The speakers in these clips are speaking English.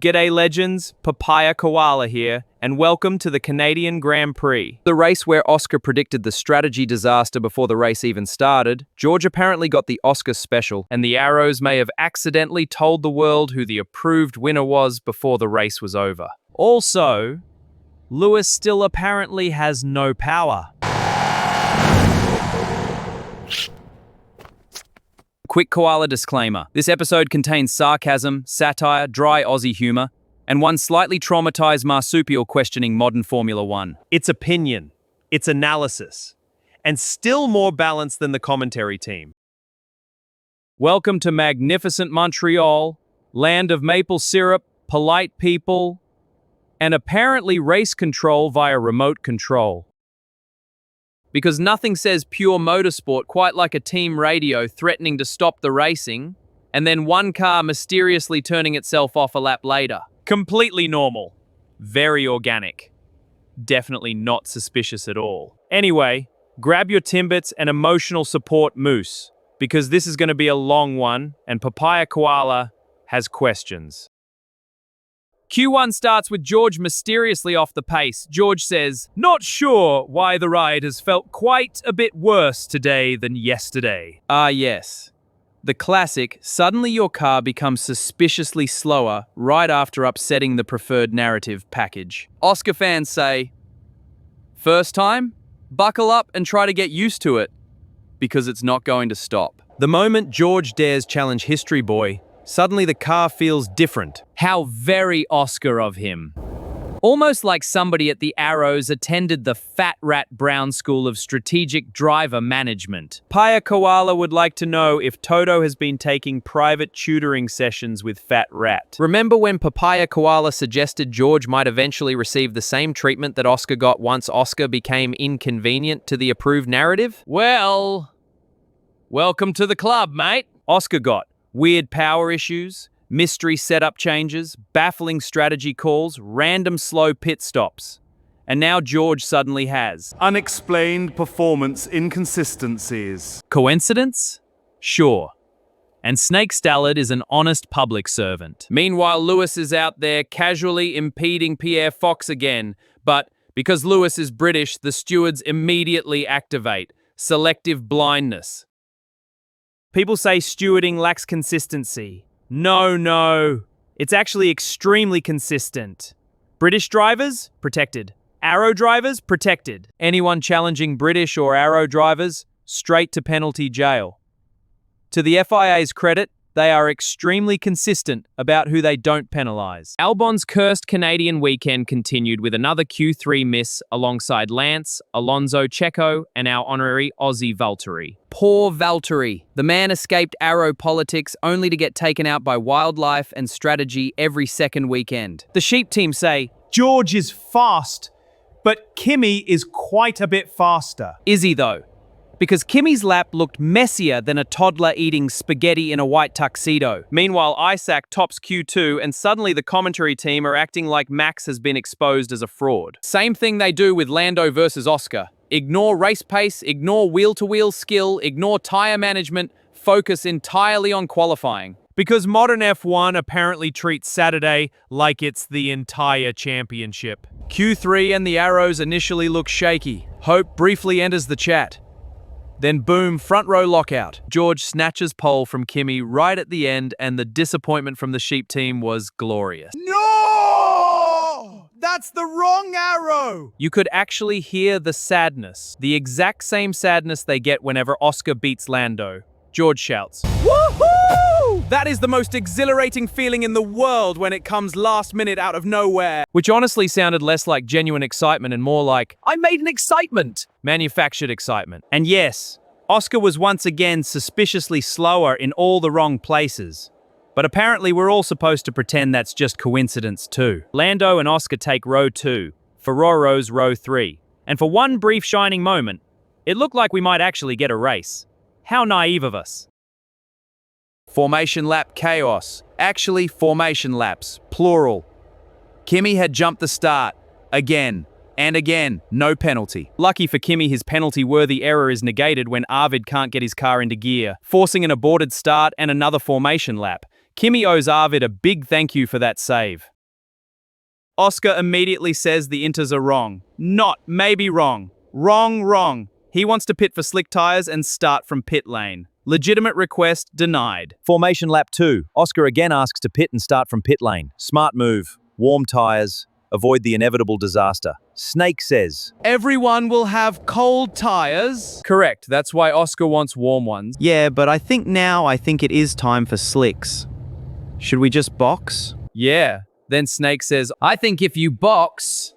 G'day legends, Papaya Koala here, and welcome to the Canadian Grand Prix. The race where Oscar predicted the strategy disaster before the race even started. George apparently got the Oscar special, and the arrows may have accidentally told the world who the approved winner was before the race was over. Also, Lewis still apparently has no power. Quick koala disclaimer. This episode contains sarcasm, satire, dry Aussie humour, and one slightly traumatized marsupial questioning modern Formula One. It's opinion, it's analysis, and still more balanced than the commentary team. Welcome to magnificent Montreal, land of maple syrup, polite people, and apparently race control via remote control. Because nothing says pure motorsport quite like a team radio threatening to stop the racing, and then one car mysteriously turning itself off a lap later. Completely normal. Very organic. Definitely not suspicious at all. Anyway, grab your Timbits and emotional support moose, because this is going to be a long one, and Papaya Koala has questions. Q1 starts with George mysteriously off the pace. George says, "Not sure why the ride has felt quite a bit worse today than yesterday." Yes. The classic, suddenly your car becomes suspiciously slower right after upsetting the preferred narrative package. Oscar fans say, first time? Buckle up and try to get used to it, because it's not going to stop. The moment George dares challenge History Boy, suddenly the car feels different. How very Oscar of him. Almost like somebody at the Arrows attended the Fat Rat Brown School of Strategic Driver Management. Papaya Koala would like to know if Toto has been taking private tutoring sessions with Fat Rat. Remember when Papaya Koala suggested George might eventually receive the same treatment that Oscar got once Oscar became inconvenient to the approved narrative? Well, welcome to the club, mate. Oscar got weird power issues, mystery setup changes, baffling strategy calls, random slow pit stops. And now George suddenly has unexplained performance inconsistencies. Coincidence? Sure. And Snake Stallard is an honest public servant. Meanwhile, Lewis is out there casually impeding Pierre Fox again, but because Lewis is British, the stewards immediately activate selective blindness. People say stewarding lacks consistency. No. It's actually extremely consistent. British drivers, protected. Arrow drivers, protected. Anyone challenging British or Arrow drivers, straight to penalty jail. To the FIA's credit, they are extremely consistent about who they don't penalise. Albon's cursed Canadian weekend continued with another Q3 miss alongside Lance, Alonso, Checo, and our honorary Aussie Valtteri. Poor Valtteri. The man escaped Arrow politics only to get taken out by wildlife and strategy every second weekend. The sheep team say, George is fast, but Kimi is quite a bit faster. Is he though? Because Kimi's lap looked messier than a toddler eating spaghetti in a white tuxedo. Meanwhile, Isaac tops Q2, and suddenly the commentary team are acting like Max has been exposed as a fraud. Same thing they do with Lando versus Oscar. Ignore race pace, ignore wheel-to-wheel skill, ignore tyre management, focus entirely on qualifying. Because modern F1 apparently treats Saturday like it's the entire championship. Q3 and the Arrows initially look shaky. Hope briefly enters the chat. Then boom, front row lockout. George snatches pole from Kimi right at the end, and the disappointment from the sheep team was glorious. No! That's the wrong arrow! You could actually hear the sadness. The exact same sadness they get whenever Oscar beats Lando. George shouts, "Woohoo! That is the most exhilarating feeling in the world when it comes last minute out of nowhere." Which honestly sounded less like genuine excitement and more like, "I made an excitement!" Manufactured excitement. And yes, Oscar was once again suspiciously slower in all the wrong places. But apparently we're all supposed to pretend that's just coincidence too. Lando and Oscar take row 2, Ferraro's row 3. And for one brief shining moment, it looked like we might actually get a race. How naive of us. Formation lap chaos. Actually, formation laps, plural. Kimi had jumped the start. Again. And again, no penalty. Lucky for Kimi, his penalty-worthy error is negated when Arvid can't get his car into gear, forcing an aborted start and another formation lap. Kimi owes Arvid a big thank you for that save. Oscar immediately says the Inters are wrong. Not maybe wrong. Wrong. He wants to pit for slick tyres and start from pit lane. Legitimate request denied. Formation lap 2. Oscar again asks to pit and start from pit lane. Smart move. Warm tyres. Avoid the inevitable disaster. Snake says, Everyone will have cold tyres. correct, that's why Oscar wants warm ones. Yeah, but I think it is time for slicks. Should we just box? Yeah. Then Snake says, I think if you box,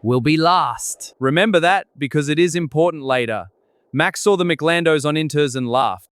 we'll be last. Remember that, because it is important later. Max saw the McLandos on Inters and laughed.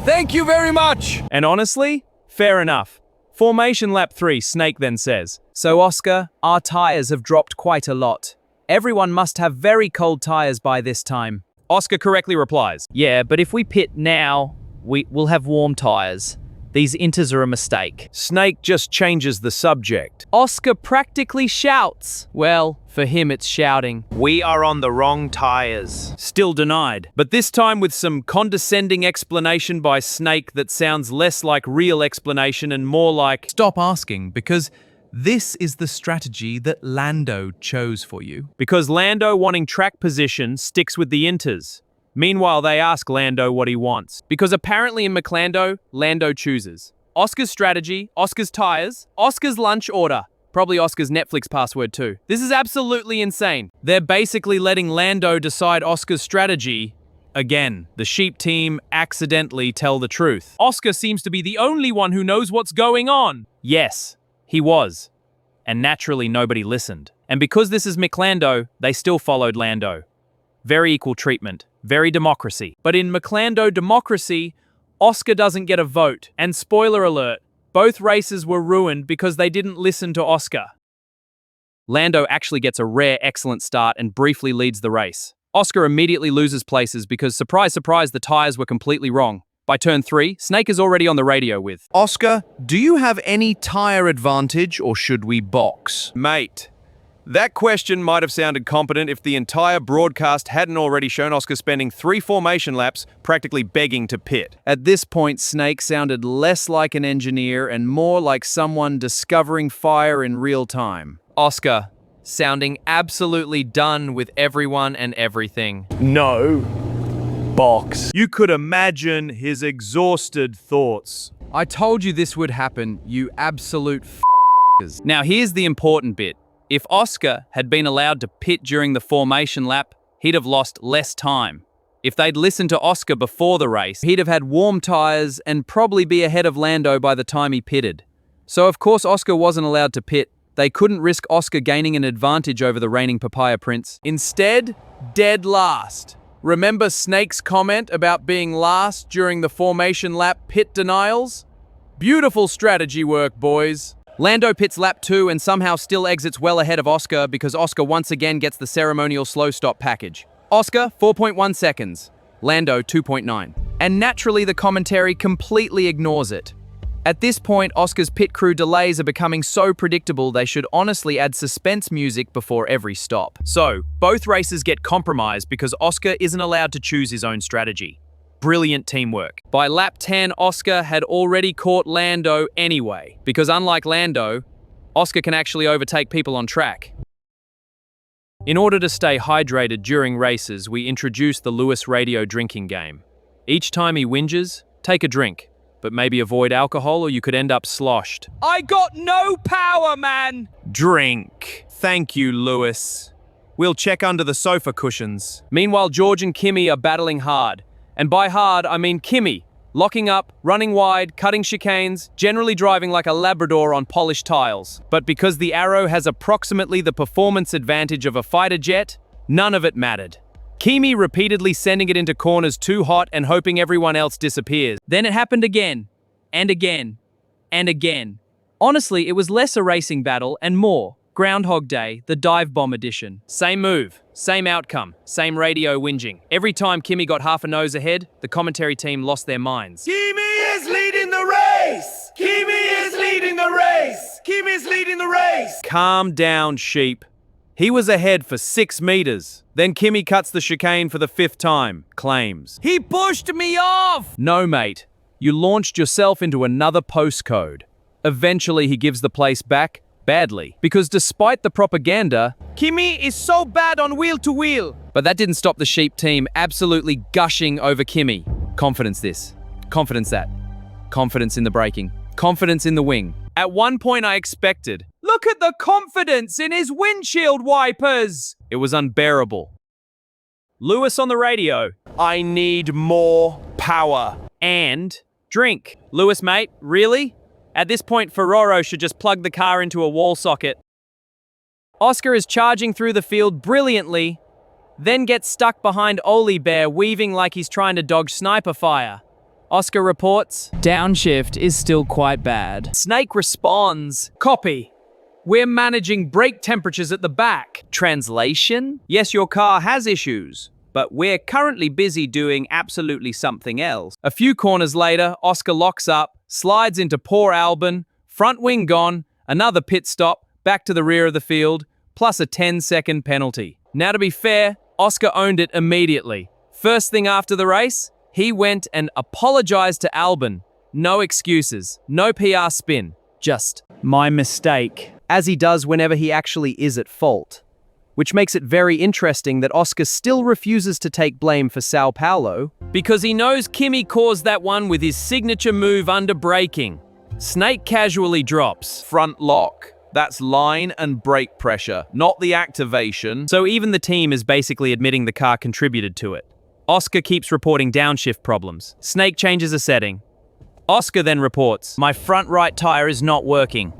Thank you very much. And honestly, fair enough. Formation lap 3, Snake then says, So Oscar, our tyres have dropped quite a lot. Everyone must have very cold tyres by this time. Oscar correctly replies, Yeah, but if we pit now, we'll have warm tyres. These Inters are a mistake. Snake just changes the subject. Oscar practically shouts. Well, for him it's shouting. We are on the wrong tyres. Still denied, but this time with some condescending explanation by Snake that sounds less like real explanation and more like, Stop asking, because this is the strategy that Lando chose for you. because Lando wanting track position sticks with the Inters. Meanwhile, they ask Lando what he wants. Because apparently in McLando, Lando chooses. Oscar's strategy, Oscar's tyres, Oscar's lunch order. Probably Oscar's Netflix password too. This is absolutely insane. They're basically letting Lando decide Oscar's strategy. Again, the sheep team accidentally tell the truth. Oscar seems to be the only one who knows what's going on. Yes, he was. And naturally nobody listened. And because this is McLando, they still followed Lando. Very equal treatment. Very democracy. But in McLando democracy, Oscar doesn't get a vote. And spoiler alert, both races were ruined because they didn't listen to Oscar. Lando actually gets a rare excellent start and briefly leads the race. Oscar immediately loses places because, surprise, surprise, the tyres were completely wrong. By turn 3, Snake is already on the radio with, Oscar, do you have any tyre advantage or should we box? Mate, that question might have sounded competent if the entire broadcast hadn't already shown Oscar spending 3 formation laps practically begging to pit. At this point, Snake sounded less like an engineer and more like someone discovering fire in real time. Oscar, sounding absolutely done with everyone and everything. No. Box. You could imagine his exhausted thoughts. I told you this would happen, you absolute f***ers. Now here's the important bit. If Oscar had been allowed to pit during the formation lap, he'd have lost less time. If they'd listened to Oscar before the race, he'd have had warm tyres and probably be ahead of Lando by the time he pitted. So of course Oscar wasn't allowed to pit. They couldn't risk Oscar gaining an advantage over the reigning Papaya Prince. Instead, dead last. Remember Snake's comment about being last during the formation lap pit denials? Beautiful strategy work, boys. Lando pits lap 2 and somehow still exits well ahead of Oscar because Oscar once again gets the ceremonial slow stop package. Oscar, 4.1 seconds. Lando, 2.9. And naturally the commentary completely ignores it. At this point, Oscar's pit crew delays are becoming so predictable they should honestly add suspense music before every stop. So, both races get compromised because Oscar isn't allowed to choose his own strategy. Brilliant teamwork. By lap 10, Oscar had already caught Lando anyway, because unlike Lando, Oscar can actually overtake people on track. In order to stay hydrated during races, we introduced the Lewis radio drinking game. Each time he whinges, take a drink, but maybe avoid alcohol or you could end up sloshed. I got no power, man! Drink. Thank you, Lewis. We'll check under the sofa cushions. Meanwhile, George and Kimi are battling hard. And by hard, I mean Kimi, locking up, running wide, cutting chicanes, generally driving like a Labrador on polished tiles. But because the Arrow has approximately the performance advantage of a fighter jet, none of it mattered. Kimi repeatedly sending it into corners too hot and hoping everyone else disappears. Then it happened again, and again, and again. Honestly, it was less a racing battle and more Groundhog Day, the dive bomb edition. Same move, same outcome, same radio whinging. Every time Kimi got half a nose ahead, the commentary team lost their minds. Kimi is leading the race! Kimi is leading the race! Kimi is leading the race! Calm down, sheep. He was ahead for 6 meters. Then Kimi cuts the chicane for the 5th time, claims. He pushed me off! No, mate. You launched yourself into another postcode. Eventually, he gives the place back, badly, because despite the propaganda, Kimi is so bad on wheel to wheel. but that didn't stop the sheep team absolutely gushing over Kimi. Confidence this, confidence that, confidence in the braking, confidence in the wing. At one point I expected, Look at the confidence in his windshield wipers. it was unbearable. Lewis on the radio. I need more power. And drink. Lewis, mate, really? At this point, Ferraro should just plug the car into a wall socket. Oscar is charging through the field brilliantly, then gets stuck behind Oli Bear, weaving like he's trying to dodge sniper fire. Oscar reports, Downshift is still quite bad. Snake responds, copy. We're managing brake temperatures at the back. Translation? Yes, your car has issues, but we're currently busy doing absolutely something else. A few corners later, Oscar locks up, slides into poor Albon, front wing gone, another pit stop, back to the rear of the field, plus a 10-second penalty. Now, to be fair, Oscar owned it immediately. First thing after the race, he went and apologized to Albon. No excuses, no PR spin, just My mistake. as he does whenever he actually is at fault. Which makes it very interesting that Oscar still refuses to take blame for Sao Paulo, because he knows Kimi caused that one with his signature move under braking. Snake casually drops. Front lock. That's line and brake pressure, not the activation. So even the team is basically admitting the car contributed to it. Oscar keeps reporting downshift problems. Snake changes a setting. Oscar then reports, my front right tire is not working.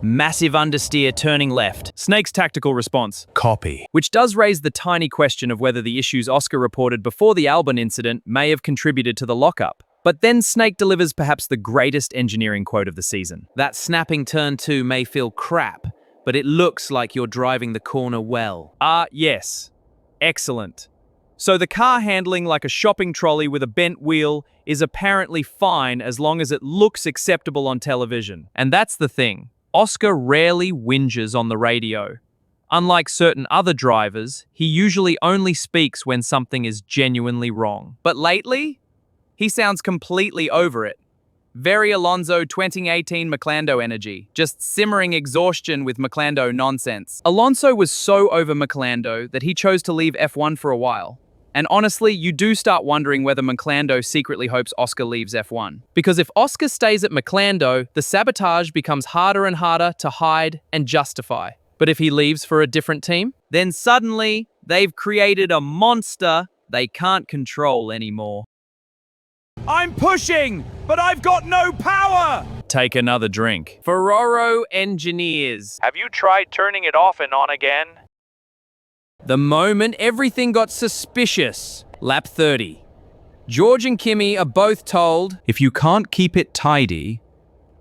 Massive understeer turning left. Snake's tactical response, Copy. which does raise the tiny question of whether the issues Oscar reported before the Albon incident may have contributed to the lockup. But then Snake delivers perhaps the greatest engineering quote of the season. That snapping turn 2 may feel crap, but it looks like you're driving the corner well. Yes. Excellent. So the car handling like a shopping trolley with a bent wheel is apparently fine as long as it looks acceptable on television. And that's the thing. Oscar rarely whinges on the radio. Unlike certain other drivers, he usually only speaks when something is genuinely wrong. But lately, he sounds completely over it. Very Alonso 2018 McLando energy, just simmering exhaustion with McLando nonsense. Alonso was so over McLando that he chose to leave F1 for a while. And honestly, you do start wondering whether McLando secretly hopes Oscar leaves F1. Because if Oscar stays at McLando, the sabotage becomes harder and harder to hide and justify. But if he leaves for a different team, then suddenly they've created a monster they can't control anymore. I'm pushing, but I've got no power. Take another drink. Ferraro engineers. Have you tried turning it off and on again? The moment everything got suspicious. Lap 30. George and Kimi are both told, if you can't keep it tidy,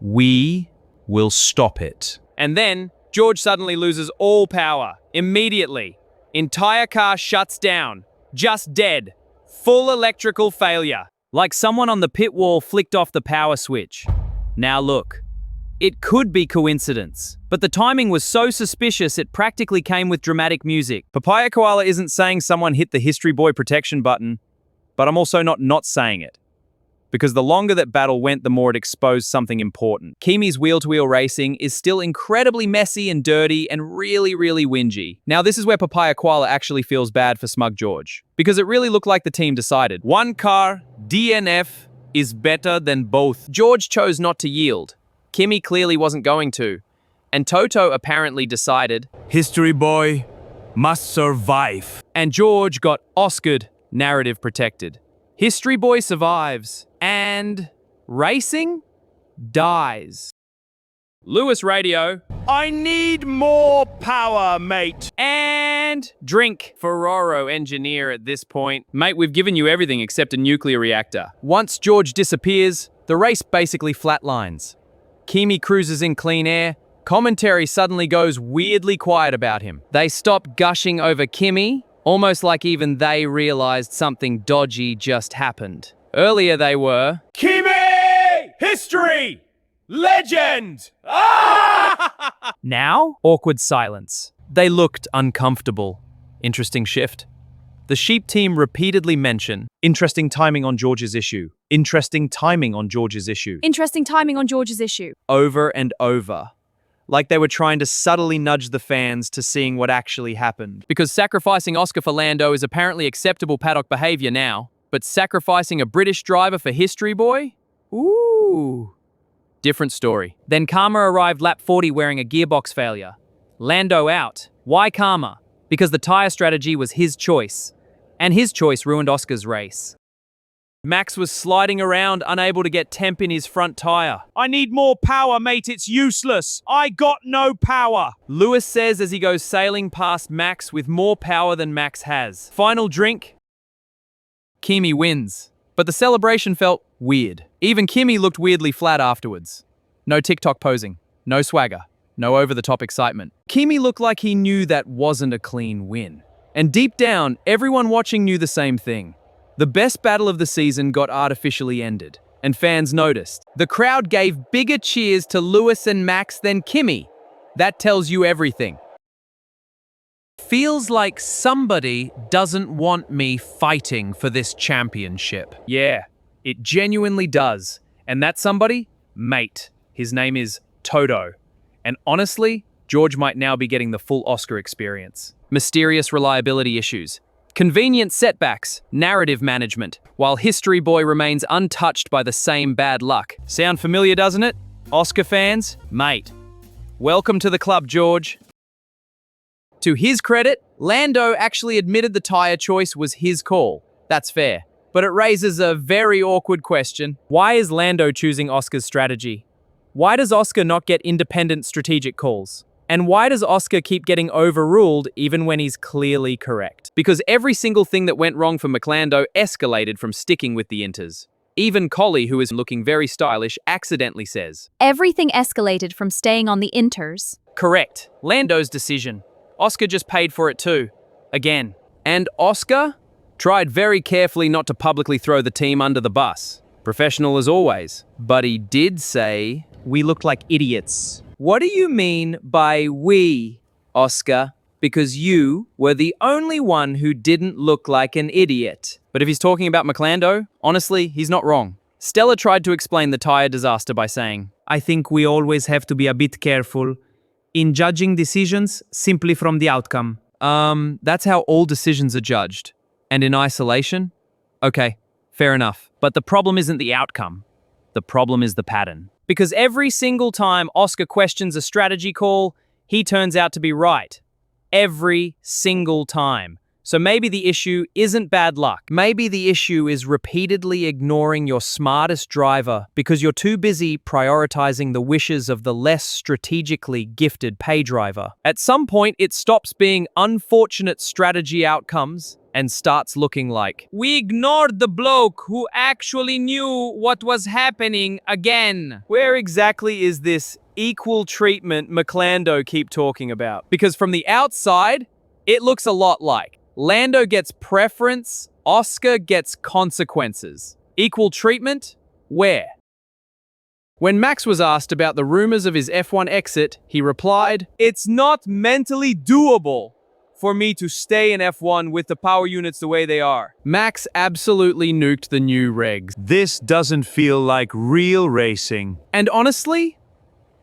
we will stop it. And then George suddenly loses all power. Immediately. Entire car shuts down. Just dead. Full electrical failure. Like someone on the pit wall flicked off the power switch. Now look. It could be coincidence, but the timing was so suspicious it practically came with dramatic music. Papaya Koala isn't saying someone hit the History Boy protection button, but I'm also not saying it. Because the longer that battle went, the more it exposed something important. Kimi's wheel-to-wheel racing is still incredibly messy and dirty and really, really whingy. Now this is where Papaya Koala actually feels bad for Smug George. Because it really looked like the team decided, one car, DNF, is better than both. George chose not to yield. Kimi clearly wasn't going to. And Toto apparently decided, History boy must survive. and George got Oscared, narrative protected. History Boy survives, and racing dies. Lewis radio, I need more power, mate. and drink. Ferraro engineer at this point. Mate, we've given you everything except a nuclear reactor. Once George disappears, the race basically flatlines. Kimi cruises in clean air. Commentary suddenly goes weirdly quiet about him. They stop gushing over Kimi, almost like even they realized something dodgy just happened. Earlier they were, Kimi! History! Legend! Ah! now, awkward silence. They looked uncomfortable. Interesting shift. The sheep team repeatedly mention, interesting timing on George's issue, interesting timing on George's issue, Interesting timing on George's issue. over and over. Like they were trying to subtly nudge the fans to seeing what actually happened. Because sacrificing Oscar for Lando is apparently acceptable paddock behavior now, but sacrificing a British driver for History Boy? Ooh. Different story. Then Karma arrived lap 40 wearing a gearbox failure. Lando out. Why Karma? Because the tyre strategy was his choice. And his choice ruined Oscar's race. Max was sliding around, unable to get temp in his front tyre. I need more power, mate, it's useless. I got no power. Lewis says as he goes sailing past Max with more power than Max has. Final drink. Kimi wins. But the celebration felt weird. Even Kimi looked weirdly flat afterwards. No TikTok posing. No swagger. No over-the-top excitement. Kimi looked like he knew that wasn't a clean win. And deep down, everyone watching knew the same thing. The best battle of the season got artificially ended, and fans noticed. The crowd gave bigger cheers to Lewis and Max than Kimi. That tells you everything. Feels like somebody doesn't want me fighting for this championship. Yeah, it genuinely does. And that somebody? Mate. His name is Toto. And honestly, George might now be getting the full Oscar experience. Mysterious reliability issues. Convenient setbacks, narrative management, while History Boy remains untouched by the same bad luck. Sound familiar, doesn't it? Oscar fans? Mate. Welcome to the club, George. To his credit, Lando actually admitted the tyre choice was his call. That's fair. But it raises a very awkward question. Why is Lando choosing Oscar's strategy? Why does Oscar not get independent strategic calls? And why does Oscar keep getting overruled even when he's clearly correct? Because every single thing that went wrong for McLando escalated from sticking with the Inters. Even Collie, who is looking very stylish, accidentally says, Everything escalated from staying on the Inters. correct. Lando's decision. Oscar just paid for it too. Again. And Oscar tried very carefully not to publicly throw the team under the bus. Professional as always. But he did say, we looked like idiots. What do you mean by we, Oscar? Because you were the only one who didn't look like an idiot. But if he's talking about McLando, honestly, he's not wrong. Stella tried to explain the tyre disaster by saying, I think we always have to be a bit careful in judging decisions simply from the outcome. That's how all decisions are judged. And in isolation? Okay, fair enough. But the problem isn't the outcome. The problem is the pattern. Because every single time Oscar questions a strategy call, he turns out to be right. Every single time. So maybe the issue isn't bad luck. Maybe the issue is repeatedly ignoring your smartest driver because you're too busy prioritizing the wishes of the less strategically gifted pay driver. At some point, it stops being unfortunate strategy outcomes and starts looking like, we ignored the bloke who actually knew what was happening again. Where exactly is this equal treatment McLando keep talking about? Because from the outside, it looks a lot like Lando gets preference, Oscar gets consequences. Equal treatment? Where? When Max was asked about the rumors of his F1 exit, he replied, it's not mentally doable for me to stay in F1 with the power units the way they are. Max absolutely nuked the new regs. This doesn't feel like real racing. And honestly,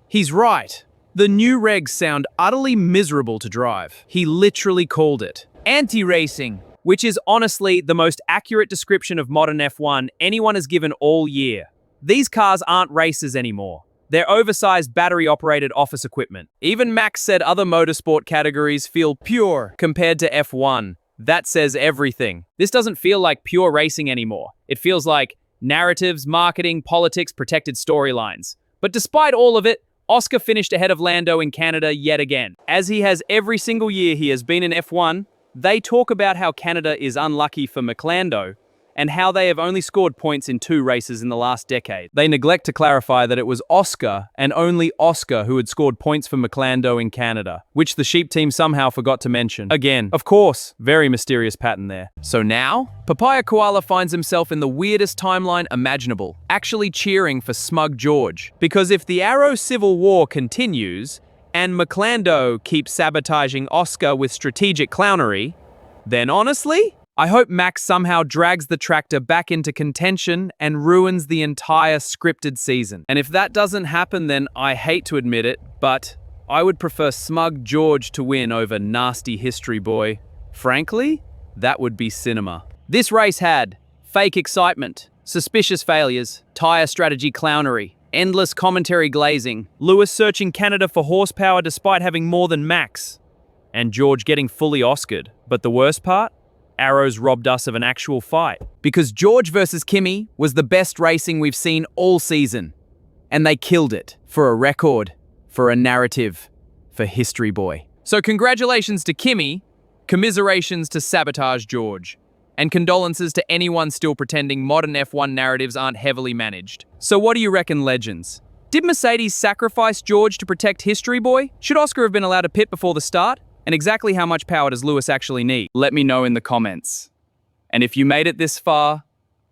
he's right. The new regs sound utterly miserable to drive. He literally called it anti-racing, which is honestly the most accurate description of modern F1 anyone has given all year. These cars aren't racers anymore. They're oversized battery-operated office equipment. Even Max said other motorsport categories feel pure compared to F1. That says everything. This doesn't feel like pure racing anymore. It feels like narratives, marketing, politics, protected storylines. But despite all of it, Oscar finished ahead of Lando in Canada yet again. As he has every single year he has been in F1, they talk about how Canada is unlucky for McLando, and how they have only scored points in 2 races in the last decade. They neglect to clarify that it was Oscar, and only Oscar, who had scored points for McLando in Canada, which the sheep team somehow forgot to mention. Again, of course, very mysterious pattern there. So now, Papaya Koala finds himself in the weirdest timeline imaginable, actually cheering for smug George. Because if the Arrow Civil War continues, and McLando keeps sabotaging Oscar with strategic clownery, then honestly, I hope Max somehow drags the tractor back into contention and ruins the entire scripted season. And if that doesn't happen, then I hate to admit it, but I would prefer smug George to win over nasty history boy. Frankly, that would be cinema. This race had fake excitement, suspicious failures, tyre strategy clownery, endless commentary glazing, Lewis searching Canada for horsepower despite having more than Max, and George getting fully Oscared. But the worst part? Arrows robbed us of an actual fight. Because George versus Kimi was the best racing we've seen all season. And they killed it. For a record, for a narrative, for history boy. So congratulations to Kimi, commiserations to Sabotage George, and condolences to anyone still pretending modern F1 narratives aren't heavily managed. So what do you reckon, legends? Did Mercedes sacrifice George to protect history boy? Should Oscar have been allowed to pit before the start? And exactly how much power does Lewis actually need? Let me know in the comments. And if you made it this far,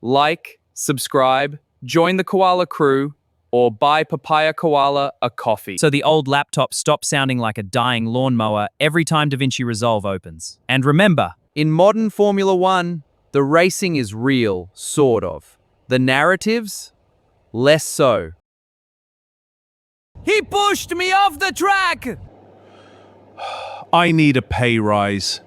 like, subscribe, join the Koala crew, or buy Papaya Koala a coffee. So the old laptop stops sounding like a dying lawnmower every time DaVinci Resolve opens. And remember, in modern Formula One, the racing is real, sort of. The narratives, less so. He pushed me off the track! I need a pay rise.